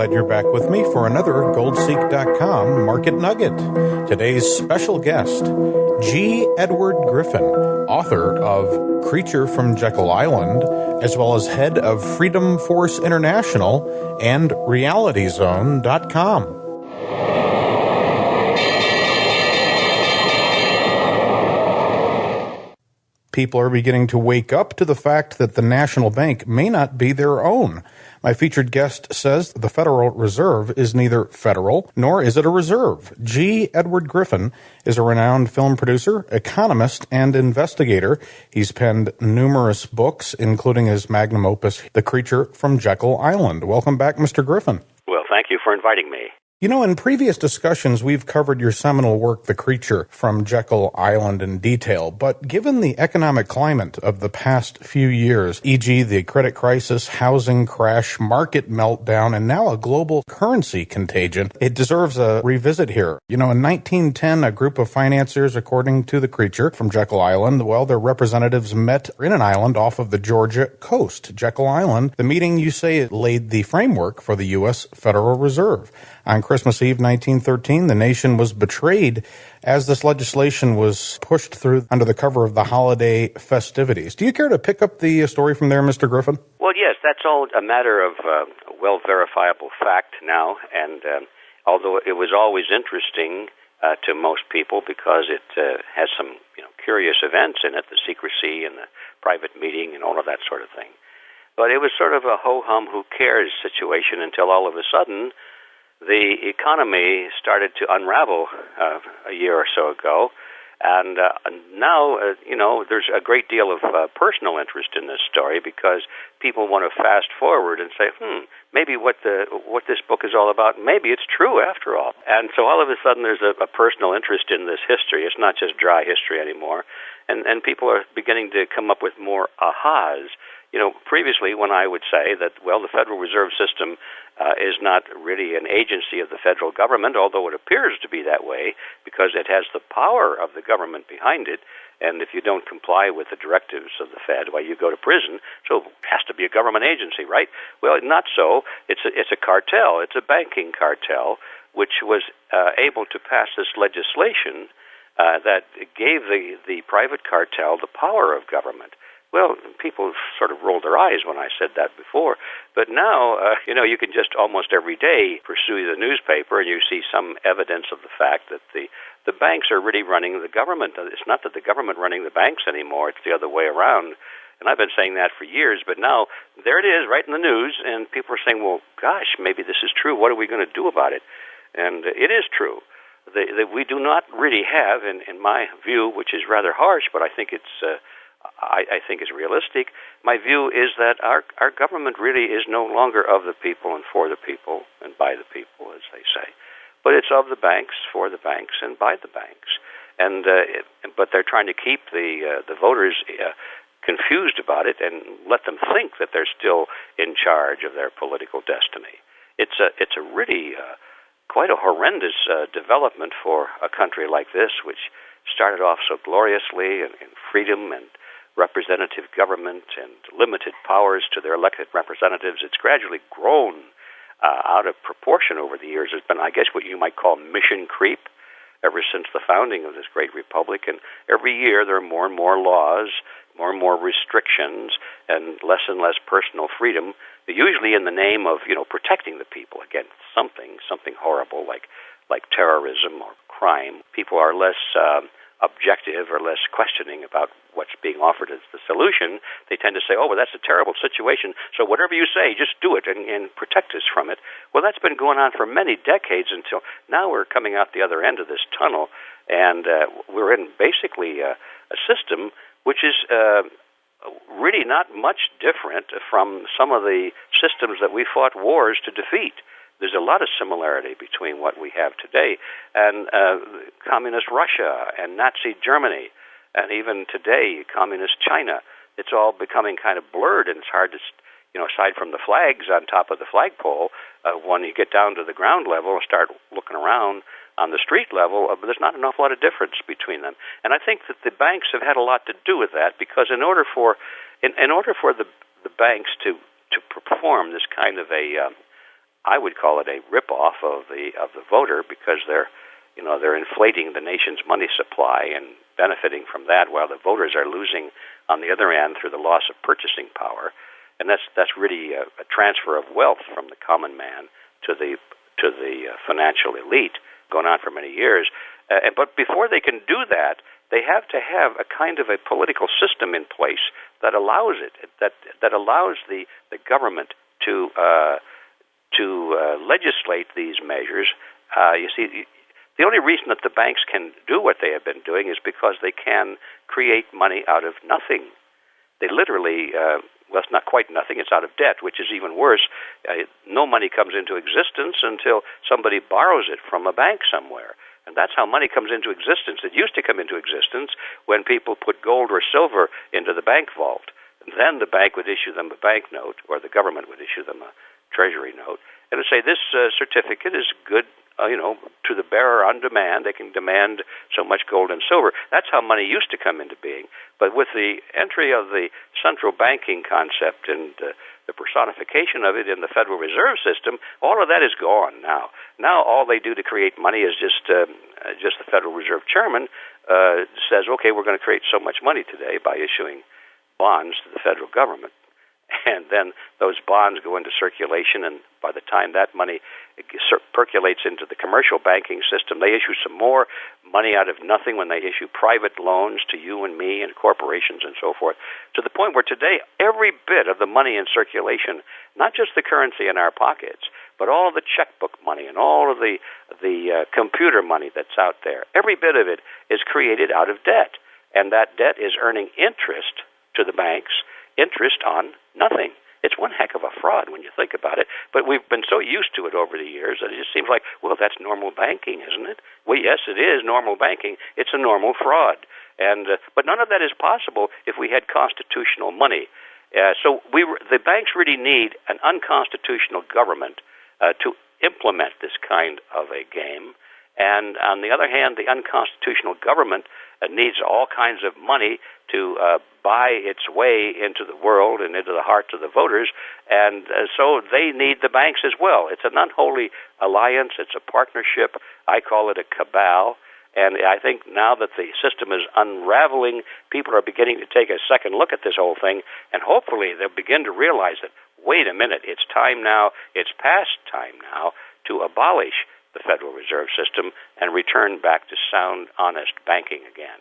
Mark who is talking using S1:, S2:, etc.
S1: glad you're back with me for another GoldSeek.com Market Nugget. Today's special guest, G. Edward Griffin, author of Creature from Jekyll Island, as well as head of Freedom Force International and RealityZone.com. People are beginning to wake up to the fact that the national bank may not be their own. My featured guest says the Federal Reserve is neither federal nor is it a reserve. G. Edward Griffin is a renowned film producer, economist, and investigator. He's penned numerous books, including his magnum opus, The Creature from Jekyll Island. Welcome back, Mr. Griffin.
S2: Well, thank you for inviting me.
S1: You know, in previous discussions, we've covered your seminal work, The Creature from Jekyll Island, in detail. But given the economic climate of the past few years, e.g. the credit crisis, housing crash, market meltdown, and now a global currency contagion, it deserves a revisit here. You know, in 1910, a group of financiers, according to The Creature from Jekyll Island, well, their representatives met in an island off of the Georgia coast, Jekyll Island. The meeting, you say, laid the framework for the U.S. Federal Reserve. On Christmas Eve 1913, the nation was betrayed as this legislation was pushed through under the cover of the holiday festivities. Do you care to pick up the story from there, Mr. Griffin?
S2: Well, yes, that's all a matter of well-verifiable fact now, and although it was always interesting to most people because it has some curious events in it, the secrecy and the private meeting and all of that sort of thing. But it was sort of a ho-hum, who cares situation until all of a sudden the economy started to unravel a year or so ago, and now, there's a great deal of personal interest in this story because people want to fast forward and say, maybe what this book is all about, maybe it's true after all. And so all of a sudden there's a personal interest in this history. It's not just dry history anymore, and people are beginning to come up with more ahas. Previously when I would say that, well, the Federal Reserve System is not really an agency of the federal government, although it appears to be that way because it has the power of the government behind it, and if you don't comply with the directives of the Fed, well, you go to prison, so it has to be a government agency, right? Well, not so. It's a cartel. It's a banking cartel, which was able to pass this legislation that gave the private cartel the power of government. Well, people sort of rolled their eyes when I said that before, but now, you can just almost every day pursue the newspaper and you see some evidence of the fact that the banks are really running the government. It's not that the government running the banks anymore, it's the other way around. And I've been saying that for years, but now there it is right in the news, and people are saying, well, gosh, maybe this is true. What are we going to do about it? And it is true. We do not really have, in my view, which is rather harsh, but I think it's... I think is realistic. My view is that our government really is no longer of the people and for the people and by the people, as they say, but it's of the banks, for the banks, and by the banks. And but they're trying to keep the voters confused about it and let them think that they're still in charge of their political destiny. It's a really quite a horrendous development for a country like this, which started off so gloriously in freedom and representative government and limited powers to their elected representatives. It's gradually grown out of proportion over the years. It's been, I guess, what you might call mission creep ever since the founding of this great republic. And every year there are more and more laws, more and more restrictions, and less personal freedom, usually in the name of, protecting the people against something horrible like terrorism or crime. People are less objective or less questioning about what's being offered as the solution. They tend to say, oh, well, that's a terrible situation, so whatever you say, just do it and protect us from it. Well, that's been going on for many decades until now we're coming out the other end of this tunnel, and we're in basically a system which is really not much different from some of the systems that we fought wars to defeat. There's a lot of similarity between what we have today and communist Russia and Nazi Germany, and even today, communist China. It's all becoming kind of blurred, and it's hard to, aside from the flags on top of the flagpole, when you get down to the ground level and start looking around on the street level, there's not an awful lot of difference between them. And I think that the banks have had a lot to do with that, because in order for the banks to perform this kind of a I would call it a rip-off of the voter, because they're inflating the nation's money supply and benefiting from that, while the voters are losing on the other end through the loss of purchasing power. And that's really a transfer of wealth from the common man to the financial elite, going on for many years. But before they can do that, they have to have a kind of a political system in place that allows it, that allows the government to legislate these measures. You see, the only reason that the banks can do what they have been doing is because they can create money out of nothing. They literally, well, it's not quite nothing, it's out of debt, which is even worse. No money comes into existence until somebody borrows it from a bank somewhere. And that's how money comes into existence. It used to come into existence when people put gold or silver into the bank vault. And then the bank would issue them a bank note, or the government would issue them a treasury note, and would say, this certificate is good, to the bearer on demand. They can demand so much gold and silver. That's how money used to come into being. But with the entry of the central banking concept and the personification of it in the Federal Reserve System, all of that is gone now. Now all they do to create money is just the Federal Reserve Chairman says, okay, we're going to create so much money today by issuing bonds to the federal government. And then those bonds go into circulation, and by the time that money percolates into the commercial banking system, they issue some more money out of nothing when they issue private loans to you and me and corporations and so forth, to the point where today every bit of the money in circulation, not just the currency in our pockets, but all of the checkbook money and all of the computer money that's out there, every bit of it is created out of debt. And that debt is earning interest to the banks, interest on nothing. It's one heck of a fraud when you think about it, but we've been so used to it over the years that it just seems like, well, that's normal banking, isn't it? Well, yes, it is normal banking. It's a normal fraud. But none of that is possible if we had constitutional money. So the banks really need an unconstitutional government to implement this kind of a game. And on the other hand, the unconstitutional government needs all kinds of money to buy its way into the world and into the hearts of the voters, and so they need the banks as well. It's an unholy alliance. It's a partnership. I call it a cabal. And I think now that the system is unraveling, people are beginning to take a second look at this whole thing, and hopefully they'll begin to realize that, wait a minute, it's time now, it's past time now to abolish the Federal Reserve System and return back to sound, honest banking again.